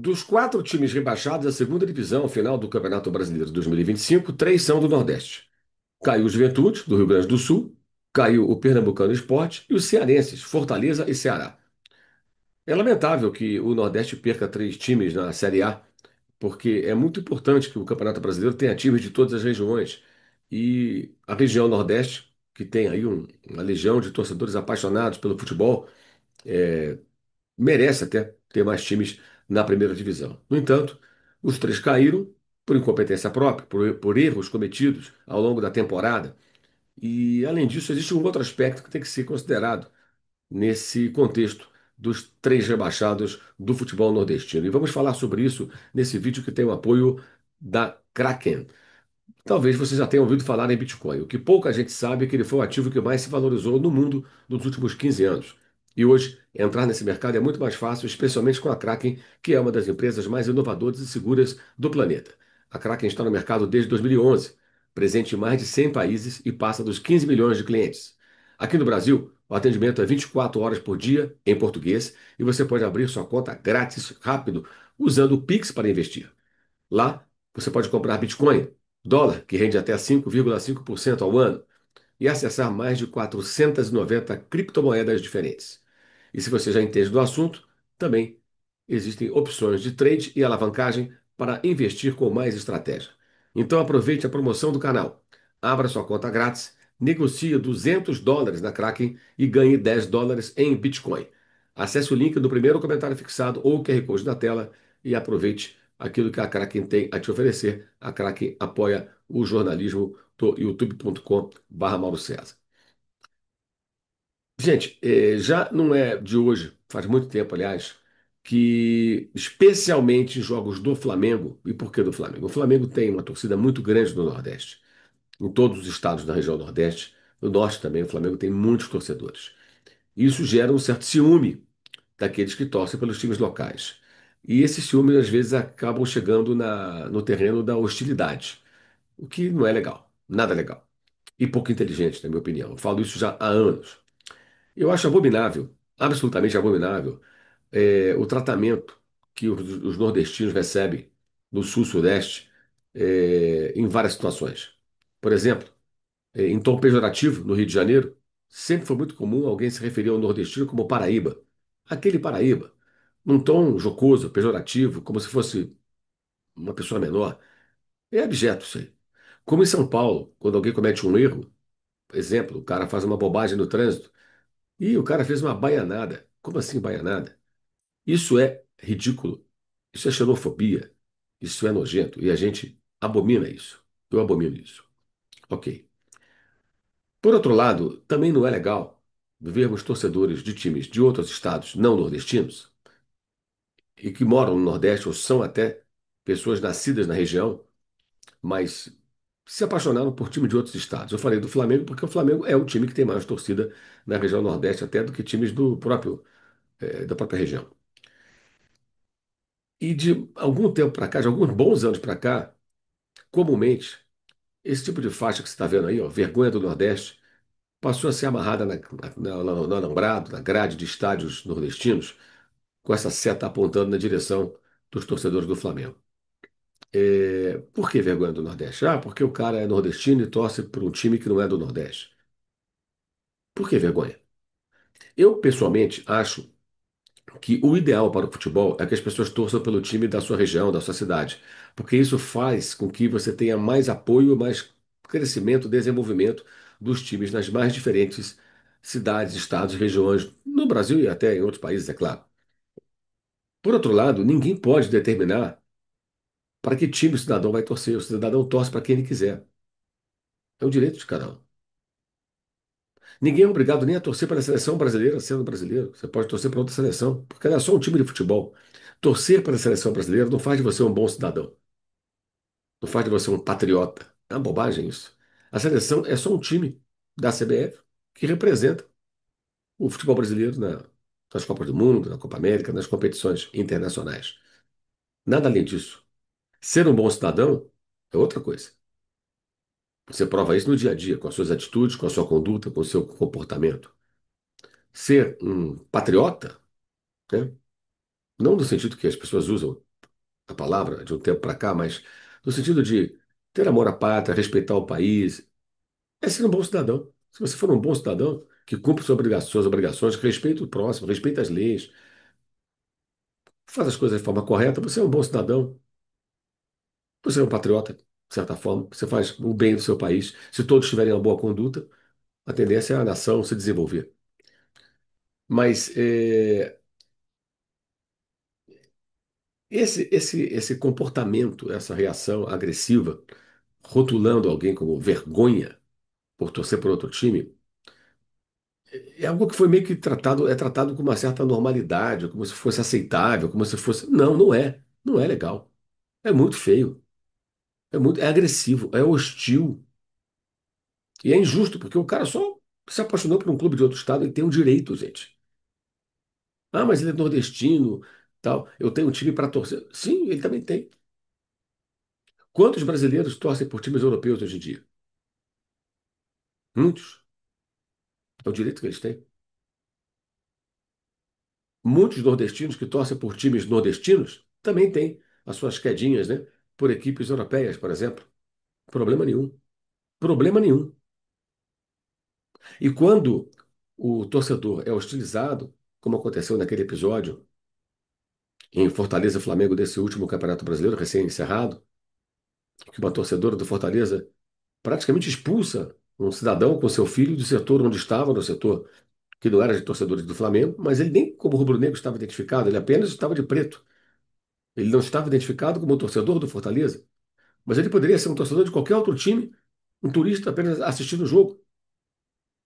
Dos quatro times rebaixados à segunda divisão final do Campeonato Brasileiro 2025, três são do Nordeste. Caiu o Juventude, do Rio Grande do Sul, caiu o Pernambucano Sport e os cearenses, Fortaleza e Ceará. É lamentável que o Nordeste perca três times na Série A, porque é muito importante que o Campeonato Brasileiro tenha times de todas as regiões. E a região Nordeste, que tem aí uma legião de torcedores apaixonados pelo futebol, merece até ter mais times na primeira divisão. No entanto, os três caíram por incompetência própria, por erros cometidos ao longo da temporada. E, além disso, existe um outro aspecto que tem que ser considerado nesse contexto dos três rebaixados do futebol nordestino. E vamos falar sobre isso nesse vídeo que tem o apoio da Kraken. Talvez você já tenha ouvido falar em Bitcoin. O que pouca gente sabe é que ele foi o ativo que mais se valorizou no mundo nos últimos 15 anos. E hoje, entrar nesse mercado é muito mais fácil, especialmente com a Kraken, que é uma das empresas mais inovadoras e seguras do planeta. A Kraken está no mercado desde 2011, presente em mais de 100 países e passa dos 15 milhões de clientes. Aqui no Brasil, o atendimento é 24 horas por dia, em português, e você pode abrir sua conta grátis, rápido, usando o Pix para investir. Lá, você pode comprar Bitcoin, dólar, que rende até 5,5% ao ano, e acessar mais de 490 criptomoedas diferentes. E se você já entende do assunto, também existem opções de trade e alavancagem para investir com mais estratégia. Então aproveite a promoção do canal. Abra sua conta grátis, negocie US$ 200 na Kraken e ganhe US$ 10 em Bitcoin. Acesse o link no primeiro comentário fixado ou o QR Code na tela e aproveite aquilo que a Kraken tem a te oferecer. A Kraken apoia o jornalismo do youtube.com/Mauro César. Gente, já não é de hoje, faz muito tempo, aliás, que, especialmente em jogos do Flamengo, e por que do Flamengo? O Flamengo tem uma torcida muito grande no Nordeste, em todos os estados da região Nordeste, no Norte também, o Flamengo tem muitos torcedores. Isso gera um certo ciúme daqueles que torcem pelos times locais. E esses ciúmes, às vezes, acabam chegando no terreno da hostilidade, o que não é legal, nada legal. E pouco inteligente, na minha opinião. Eu falo isso já há anos. Eu acho abominável, absolutamente abominável, o tratamento que os nordestinos recebem no sul-sudeste, em várias situações. Por exemplo, em tom pejorativo, no Rio de Janeiro, sempre foi muito comum alguém se referir ao nordestino como Paraíba. Aquele Paraíba, num tom jocoso, pejorativo, como se fosse uma pessoa menor. É abjeto isso aí. Como em São Paulo, quando alguém comete um erro, exemplo, o cara faz uma bobagem no trânsito, e o cara fez uma baianada. Como assim baianada? Isso é ridículo. Isso é xenofobia. Isso é nojento. E a gente abomina isso. Eu abomino isso. Ok. Por outro lado, também não é legal vermos torcedores de times de outros estados não nordestinos e que moram no Nordeste ou são até pessoas nascidas na região, mas se apaixonaram por time de outros estados. Eu falei do Flamengo porque o Flamengo é o time que tem mais torcida na região Nordeste até do que times da própria região. E de algum tempo para cá, de alguns bons anos para cá, comumente, esse tipo de faixa que você está vendo aí, ó, vergonha do Nordeste, passou a ser amarrada no alambrado, na grade de estádios nordestinos, com essa seta apontando na direção dos torcedores do Flamengo. Por que vergonha do Nordeste? Ah, porque o cara é nordestino e torce por um time que não é do Nordeste. Por que vergonha? Eu, pessoalmente, acho que o ideal para o futebol é que as pessoas torçam pelo time da sua região, da sua cidade, porque isso faz com que você tenha mais apoio, mais crescimento, desenvolvimento dos times nas mais diferentes cidades, estados, regiões, no Brasil e até em outros países, é claro. Por outro lado, ninguém pode determinar para que time o cidadão vai torcer. O cidadão torce para quem ele quiser. É o direito de cada um. Ninguém é obrigado nem a torcer para a seleção brasileira sendo brasileiro. Você pode torcer para outra seleção, porque ela é só um time de futebol. Torcer para a seleção brasileira não faz de você um bom cidadão, não faz de você um patriota. É uma bobagem isso. A seleção é só um time da CBF que representa o futebol brasileiro nas Copas do Mundo, na Copa América, nas competições internacionais. Nada além disso. Ser um bom cidadão é outra coisa. Você prova isso no dia a dia, com as suas atitudes, com a sua conduta, com o seu comportamento. Ser um patriota, né? Não no sentido que as pessoas usam. a palavra de um tempo para cá, mas no sentido de ter amor à pátria, respeitar o país, é ser um bom cidadão. Se você for um bom cidadão, que cumpre suas obrigações, que respeita o próximo, respeita as leis, faz as coisas de forma correta, você é um bom cidadão, você é um patriota, de certa forma, você faz o bem do seu país. Se todos tiverem uma boa conduta, a tendência é a nação se desenvolver. Mas esse comportamento, essa reação agressiva, rotulando alguém como vergonha por torcer por outro time, é algo que foi meio que tratado, é tratado com uma certa normalidade, como se fosse aceitável, como se fosse. Não, não é. Não é legal. É muito feio. É agressivo, é hostil. E é injusto, porque o cara só se apaixonou por um clube de outro estado e tem um direito, gente. Ah, mas ele é nordestino, tal. Eu tenho um time para torcer. Sim, ele também tem. Quantos brasileiros torcem por times europeus hoje em dia? Muitos. É o direito que eles têm. Muitos nordestinos que torcem por times nordestinos também têm as suas quedinhas, né? Por equipes europeias, por exemplo. Problema nenhum. Problema nenhum. E quando o torcedor é hostilizado, como aconteceu naquele episódio em Fortaleza e Flamengo desse último Campeonato Brasileiro recém-encerrado, que uma torcedora do Fortaleza praticamente expulsa um cidadão com seu filho do setor onde estava, no setor que não era de torcedores do Flamengo, mas ele nem como rubro-negro estava identificado, ele apenas estava de preto. Ele não estava identificado como torcedor do Fortaleza, mas ele poderia ser um torcedor de qualquer outro time, um turista apenas assistindo o jogo.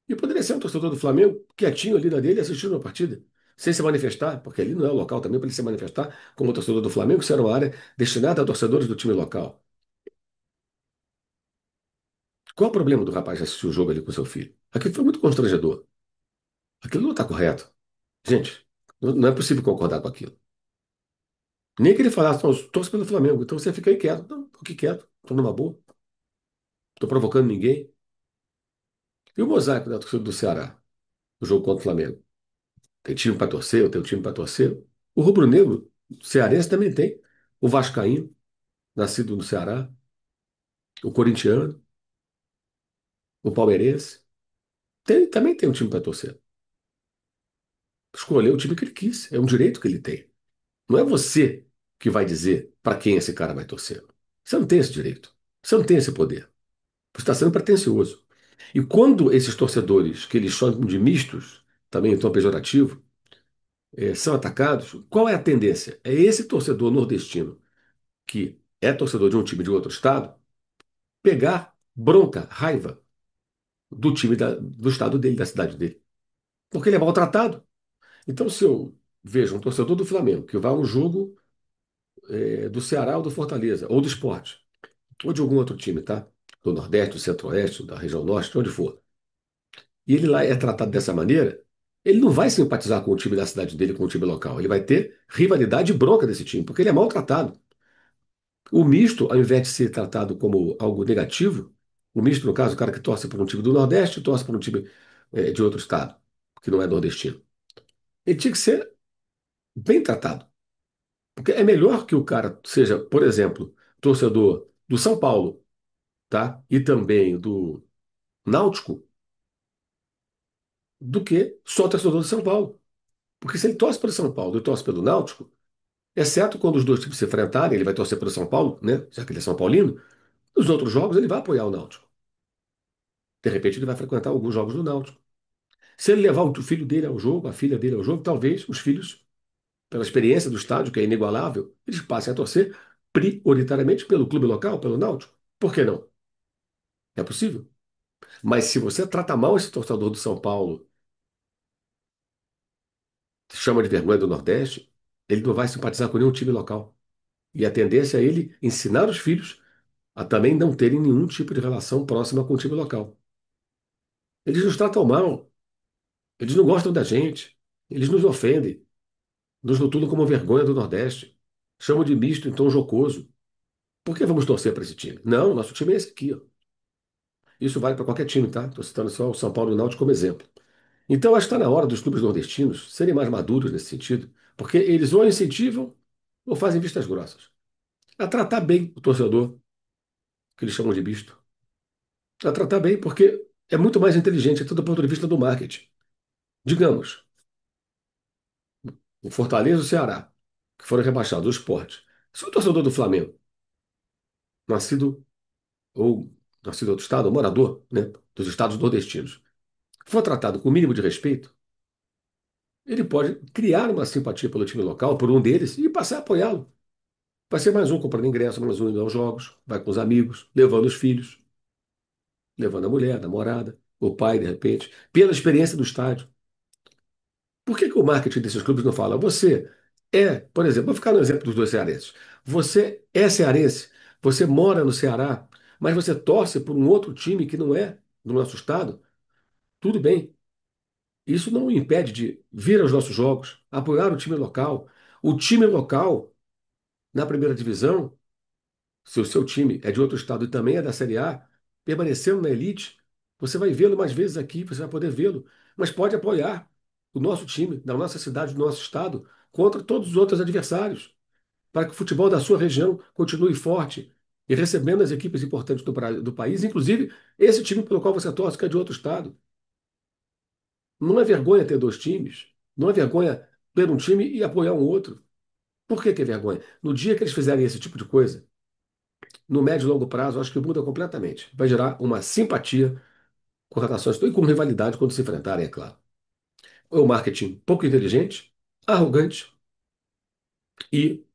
E poderia ser um torcedor do Flamengo, quietinho ali na dele, assistindo a partida, sem se manifestar, porque ali não é o local também para ele se manifestar como torcedor do Flamengo, se era uma área destinada a torcedores do time local. Qual o problema do rapaz assistir o jogo ali com seu filho? Aquilo foi muito constrangedor. Aquilo não está correto. Gente, não é possível concordar com aquilo. Nem que ele falasse, não, eu torço pelo Flamengo, então você fica aí quieto. Não, fique quieto, estou numa boa, não estou provocando ninguém. E o mosaico da torcida do Ceará, no jogo contra o Flamengo? Tem time para torcer, eu tenho time para torcer. O rubro-negro cearense também tem. O vascaíno, nascido no Ceará, o corintiano, o palmeirense, também tem um time para torcer. Escolheu o time que ele quis, é um direito que ele tem. Não é você que vai dizer para quem esse cara vai torcer. Você não tem esse direito. Você não tem esse poder. Você está sendo pretensioso. E quando esses torcedores, que eles chamam de mistos, também em tom pejorativo, são atacados, qual é a tendência? É esse torcedor nordestino, que é torcedor de um time de outro estado, pegar bronca, raiva do time do estado dele, da cidade dele. Porque ele é maltratado. Então, se eu vejo um torcedor do Flamengo que vai a um jogo do Ceará ou do Fortaleza, ou do Sport, ou de algum outro time, tá? Do Nordeste, do Centro-Oeste, da região Norte, de onde for, e ele lá é tratado dessa maneira, ele não vai simpatizar com o time da cidade dele, com o time local. Ele vai ter rivalidade e bronca desse time, porque ele é maltratado. O misto, ao invés de ser tratado como algo negativo, o misto, no caso, o cara que torce por um time do Nordeste, torce por um time de outro estado, que não é nordestino. Ele tinha que ser bem tratado. Porque é melhor que o cara seja, por exemplo, torcedor do São Paulo, tá? E também do Náutico, do que só torcedor do São Paulo. Porque se ele torce pelo São Paulo e torce pelo Náutico, exceto quando os dois times se enfrentarem, ele vai torcer pelo São Paulo, né? Já que ele é São Paulino, nos outros jogos ele vai apoiar o Náutico. De repente ele vai frequentar alguns jogos do Náutico. Se ele levar o filho dele ao jogo, a filha dele ao jogo, talvez os filhos, pela experiência do estádio, que é inigualável, eles passem a torcer prioritariamente pelo clube local, pelo Náutico. Por que não? É possível. Mas se você trata mal esse torcedor do São Paulo, chama de vergonha do Nordeste, ele não vai simpatizar com nenhum time local. E a tendência é ele ensinar os filhos a também não terem nenhum tipo de relação próxima com o time local. Eles nos tratam mal, eles não gostam da gente, eles nos ofendem, nos rotulam como vergonha do Nordeste, chamam de misto em tom jocoso. Por que vamos torcer para esse time? Não, nosso time é esse aqui, ó. Isso vale para qualquer time, tá? Estou citando só o São Paulo e o Náutico como exemplo. Então, acho que está na hora dos clubes nordestinos serem mais maduros nesse sentido, porque eles ou incentivam ou fazem vistas grossas. a tratar bem o torcedor, que eles chamam de bicho. A tratar bem, porque é muito mais inteligente, tanto do ponto de vista do marketing. Digamos, o Fortaleza e o Ceará, que foram rebaixados, o Sport. Se o torcedor do Flamengo, nascido ou nascido em outro estado, ou morador, né, dos estados nordestinos, for tratado com o mínimo de respeito, ele pode criar uma simpatia pelo time local, por um deles, e passar a apoiá-lo. Vai ser mais um comprando ingresso, mais um indo aos jogos, vai com os amigos, levando os filhos, levando a mulher, a namorada, o pai, de repente, pela experiência do estádio. Por que que o marketing desses clubes não fala? Você é, por exemplo, vou ficar no exemplo dos dois cearenses. Você é cearense, você mora no Ceará, mas você torce por um outro time que não é do nosso estado. Tudo bem. Isso não o impede de vir aos nossos jogos, apoiar o time local. O time local, na primeira divisão, se o seu time é de outro estado e também é da Série A, permanecendo na elite, você vai vê-lo mais vezes aqui, você vai poder vê-lo, mas pode apoiar o nosso time, da nossa cidade, do nosso estado, contra todos os outros adversários, para que o futebol da sua região continue forte e recebendo as equipes importantes do país, inclusive esse time pelo qual você torce, que é de outro estado. Não é vergonha ter dois times, não é vergonha ter um time e apoiar um outro. Por que que é vergonha? No dia que eles fizerem esse tipo de coisa, no médio e longo prazo, acho que muda completamente. Vai gerar uma simpatia com relações e com rivalidade quando se enfrentarem, é claro. É um marketing pouco inteligente, arrogante e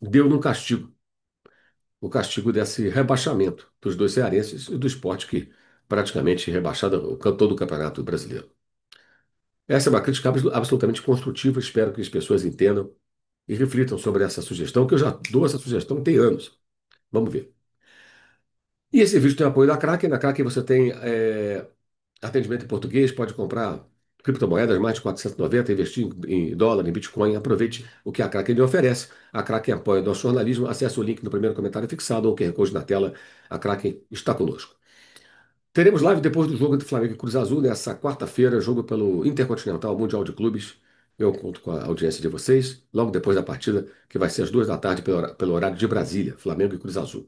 deu no castigo. O castigo desse rebaixamento dos dois cearenses e do Sport, que praticamente rebaixado todo o Campeonato Brasileiro. Essa é uma crítica absolutamente construtiva. Espero que as pessoas entendam e reflitam sobre essa sugestão, que eu já dou essa sugestão tem anos. Vamos ver. E esse vídeo tem apoio da Kraken. Na Kraken você tem atendimento em português, pode comprar criptomoedas mais de 490, investir em dólar, em Bitcoin. Aproveite o que a Kraken lhe oferece. A Kraken apoia o nosso jornalismo. Acesse o link no primeiro comentário fixado ou o QR Code na tela. A Kraken está conosco. Teremos live depois do jogo entre Flamengo e Cruz Azul, nessa quarta-feira, jogo pelo Intercontinental Mundial de Clubes. Eu conto com a audiência de vocês, logo depois da partida, que vai ser às 2 da tarde, pelo horário de Brasília, Flamengo e Cruz Azul.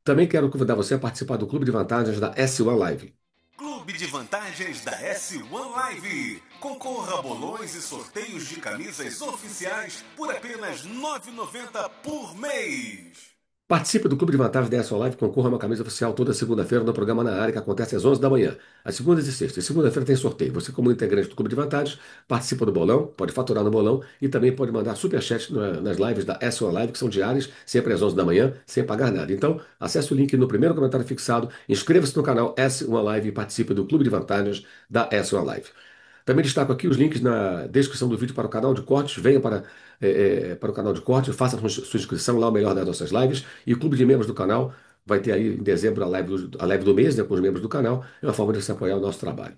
Também quero convidar você a participar do Clube de Vantagens da S1 Live. Clube de Vantagens da S1 Live. Concorra a bolões e sorteios de camisas oficiais por apenas R$ 9,90 por mês. Participe do Clube de Vantagens da S1 Live, concorra a uma camisa oficial toda segunda-feira no programa Na Área, que acontece às 11 da manhã. Às segundas e sextas. E segunda-feira tem sorteio. Você, como integrante do Clube de Vantagens, participa do bolão, pode faturar no bolão e também pode mandar superchat nas lives da S1 Live, que são diárias, sempre às 11 da manhã, sem pagar nada. Então, acesse o link no primeiro comentário fixado, inscreva-se no canal S1 Live e participe do Clube de Vantagens da S1 Live. Também destaco aqui os links na descrição do vídeo para o canal de cortes. Venha para o canal de cortes, faça sua inscrição lá, o melhor das nossas lives. E o clube de membros do canal vai ter aí em dezembro a live do mês, né, com os membros do canal. É uma forma de você apoiar o nosso trabalho.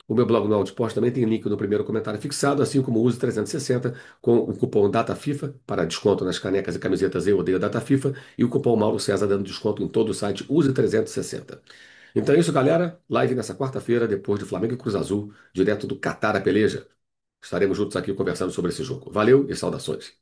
O meu blog no Outpost também tem link no primeiro comentário fixado, assim como o Use 360 com o cupom DataFIFA para desconto nas canecas e camisetas Eu Odeio DataFIFA e o cupom Mauro César dando desconto em todo o site Use 360. Então é isso, galera. Live nessa quarta-feira, depois de Flamengo e Cruz Azul, direto do Catar a Peleja. Estaremos juntos aqui conversando sobre esse jogo. Valeu e saudações.